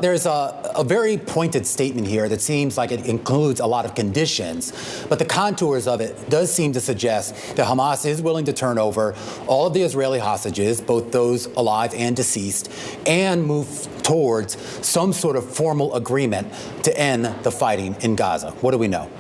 There's a very pointed statement here that seems like it includes a lot of conditions, but the contours of it does seem to suggest that Hamas is willing to turn over all of the Israeli hostages, both those alive and deceased, and move towards some sort of formal agreement to end the fighting in Gaza. What do we know?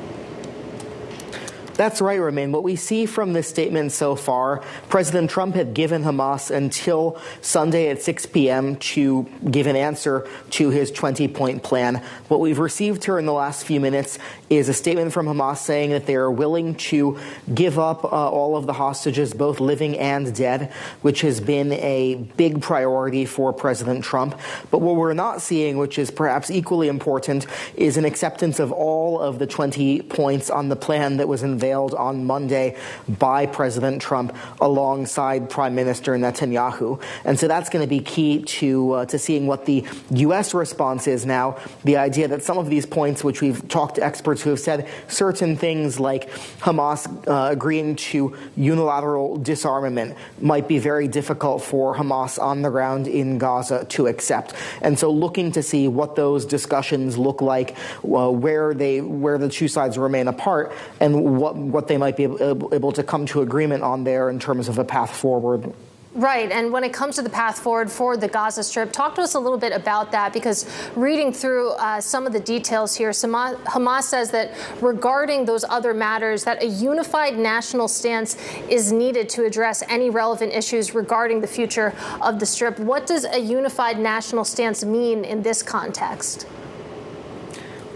That's right, Romain. What we see from this statement so far, President Trump had given Hamas until Sunday at 6 p.m. to give an answer to his 20-point plan. What we've received here in the last few minutes is a statement from Hamas saying that they are willing to give up all of the hostages, both living and dead, which has been a big priority for President Trump. But what we're not seeing, which is perhaps equally important, is an acceptance of all of the 20 points on the plan that was unveiled on Monday by President Trump alongside Prime Minister Netanyahu. And so that's going to be key to seeing what the U.S. response is now. The idea that some of these points, which we've talked to experts who have said certain things like Hamas agreeing to unilateral disarmament might be very difficult for Hamas on the ground in Gaza to accept. And so looking to see what those discussions look like, where the two sides remain apart, and what they might be able to come to agreement on there in terms of a path forward. Right. And when it comes to the path forward for the Gaza Strip, talk to us a little bit about that, because reading through some of the details here, Hamas says that regarding those other matters, that a unified national stance is needed to address any relevant issues regarding the future of the Strip. What does a unified national stance mean in this context?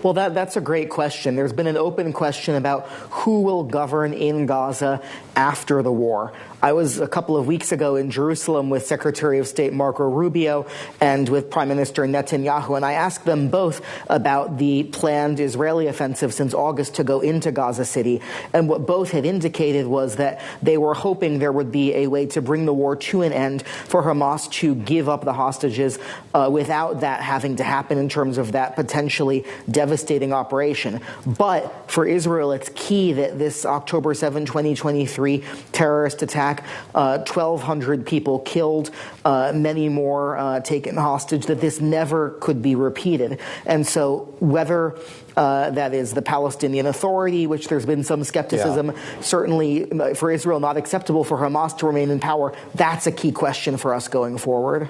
Well, that's a great question. There's been an open question about who will govern in Gaza after the war. I was a couple of weeks ago in Jerusalem with Secretary of State Marco Rubio and with Prime Minister Netanyahu, and I asked them both about the planned Israeli offensive since August to go into Gaza City. And what both had indicated was that they were hoping there would be a way to bring the war to an end, for Hamas to give up the hostages without that having to happen in terms of that potentially devastating operation. But for Israel, it's key that this October 7, 2023 terrorist attack, 1,200 people killed, many more taken hostage, that this never could be repeated. And so whether that is the Palestinian Authority, which there's been some skepticism, certainly for Israel not acceptable for Hamas to remain in power, that's a key question for us going forward.